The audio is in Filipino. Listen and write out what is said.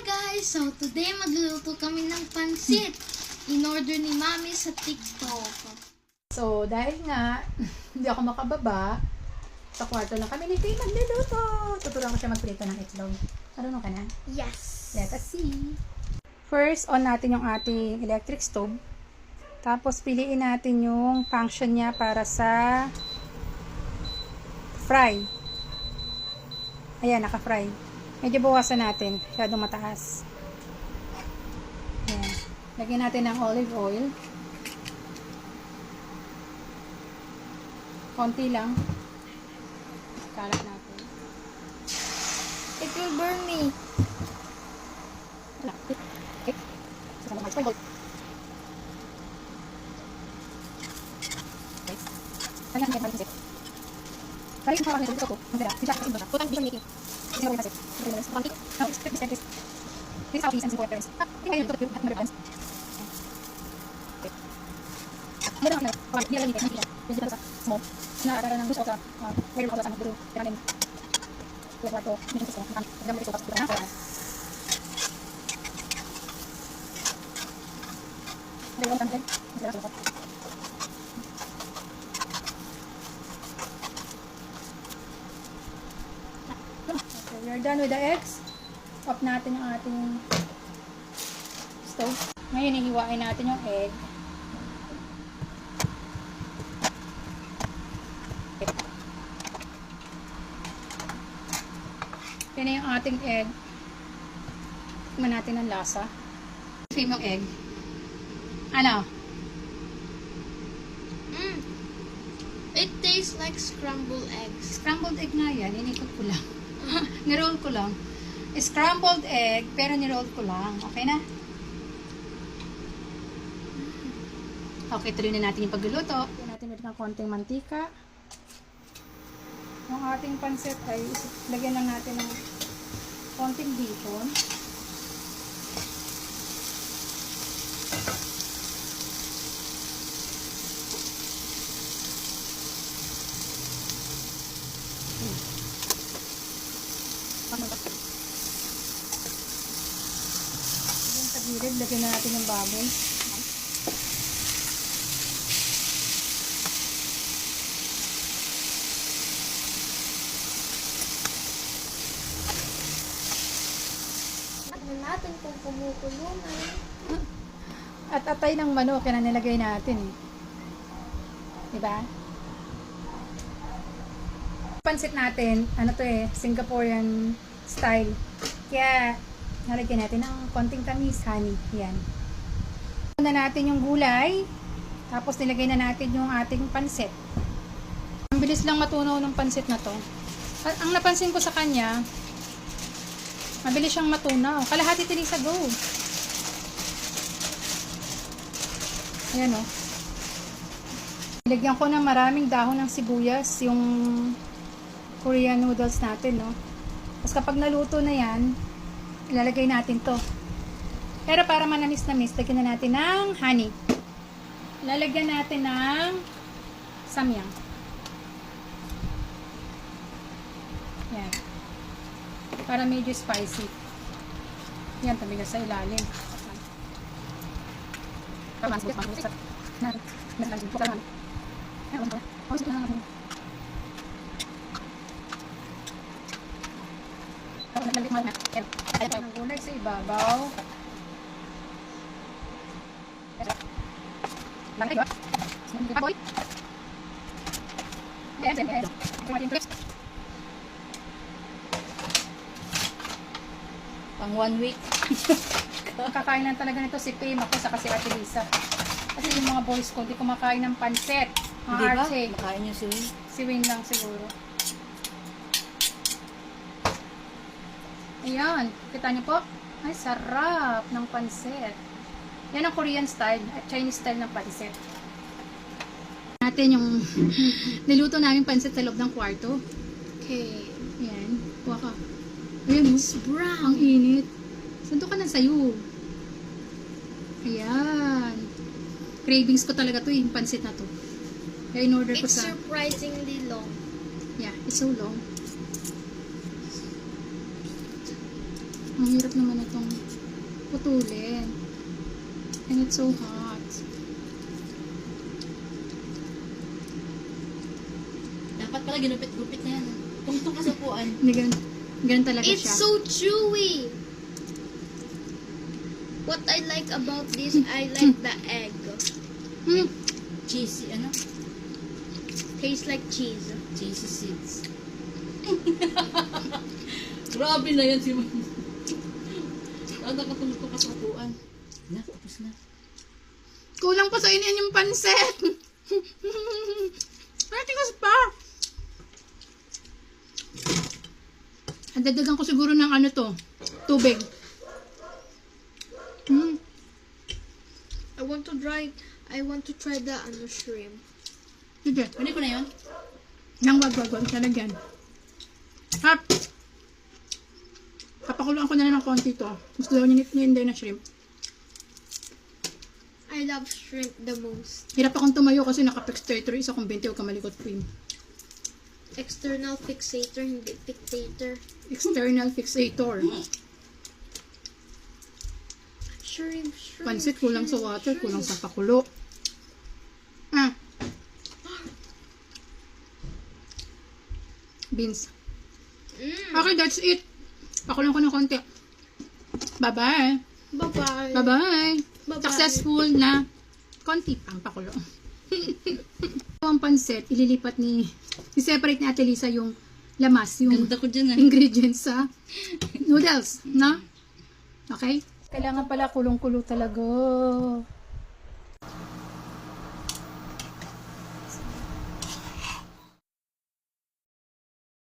Guys, so today magluluto kami ng pansit. In-order ni Mami sa TikTok. So, dahil nga, hindi ako makababa, sa kwarto lang kami ni Faye magluluto. Tuturuan ko siya magprito ng itlog. Marunong ka na? Yes. Let us see. First, on natin yung ating electric stove. Tapos, piliin natin yung function niya para sa fry. Ayan, naka-fry. Medyo bawasan natin. Masyadong mataas. Ayan. Lagyan natin ng olive oil. Konti lang. Kalat natin. It will burn me. Wala. Okay. Saka lang mag-spoil. Okay. Kaya natin mag-isip. Kaya yung mga ito ko. Ang ganda. Bisa ka iba. Putang bisa making. Hindi mo rin kasi. Hindi mo rin. Konti. No, it's 50 cents. This is how these and supporters. Hindi kayo ito at mag-balance. Okay. Meron ako na. Okay. Hindi lang ito. Hindi lang sa small. Na para nang gusto ko sa where ko sa ano dito. Kaya namin. Kaya kwarto. Hindi gusto ko. Hindi mo rin gusto ko. Kaya Hindi lang tanggay. Hindi lang tanggay. Okay, we are done with the eggs. Off natin yung ating stove. Ngayon, ihiwain natin yung egg. Yan na yung ating egg. Tignan natin ang lasa. Same yung egg. Ano? It tastes like scrambled eggs. Scrambled egg nga yan. Inikot ko lang. Niroll ko lang. Scrambled egg, pero niroll ko lang. Okay na? Okay, tuloy na natin yung pagluluto. Lagyan natin ulit ng konting mantika. Yung ating pansit ay lagyan lang natin ng konting bacon. Yung sa gilid, lagyan na natin yung baboy. Tignan natin kung kumukulo na. At atay ng manok, yan ang nilagay natin. Diba? Pansit natin, ano to Singaporean style. Kaya, nalagyan natin ng konting tamis, honey. Yan. Na natin yung gulay. Tapos nilagay na natin yung ating pansit. Ang bilis lang matunaw ng pansit na to. Ang napansin ko sa kanya, mabilis siyang matunaw. Kalahati tinisa go. Ayan o. Nilagyan ko ng maraming dahon ng sibuyas yung Korean noodles natin, no? Tapos kapag naluto na yan, ilalagay natin to. Pero para manamis-namis, lagyan na natin ng honey. Lalagyan natin ng samyang. Yan. Para medyo spicy. Yan, tabigas sa ilalim. Ang gulay sa ibabaw. Pang 1 week. Kakainan talaga nito si Pim, ako sa kasi Ate Lisa. Kasi yung mga boys ko, di kumakain ng pansit. Mga Di ba? Archie. Makain niyo si Win. Si Win lang siguro. Ayan. Kita niyo po? Ay, sarap ng pansit. Yan ang Korean style at Chinese style ng pansit. Natin yung niluto namin pansit sa loob ng kwarto. Okay. Ayan. Kuha ka. Ayan, It's brown. ang init. Sando ka na sayo. Ayan. Cravings ko talaga to yung pansit na to. Kaya in-order ko It's sa... surprisingly long. Yeah, it's so long. Ang hirap naman itong putulin. And it's so hot. Dapat pala ginupit-gupit na yan. Tungtong ka sa upuan. Hindi ganun talaga It's siya. so chewy. What I like about this, I like the egg. Hmm. Cheesy, ano? Tastes like cheese. Cheesy seeds. Grabe na yan si Mama. Dapat tungtong ka sa upuan. Na, tapos na. Kulang pa sa inian yung pansit. Tigas pa. Dagdagan ko siguro ng ano to. Tubig. I want to try the shrimp. Sige. Pwede ko na yun? Nang wag. Lalagyan. Hap. Papakuloan ko na lang ng konti to. Gusto daw niya hindi na shrimp. I love shrimp the most. Hirap akong tumayo kasi naka-fixator. Isa kong 20 o kamalikot cream. External fixator, hindi dictator. External fixator. Shrimp. Pansit, kulang sa water, kulang sa pakulo. Beans. Okay, that's it. Pakulong ko ng konti. Bye-bye. Bye-bye. Bye-bye. Bye-bye. Successful na konti pang pakulo. Ang pansit, ililipat i-separate ni Ate Lisa yung lamas, yung Ganda ko dyan, ah. ingredients sa noodles, no? Okay? Kailangan pala kulong-kulo talaga.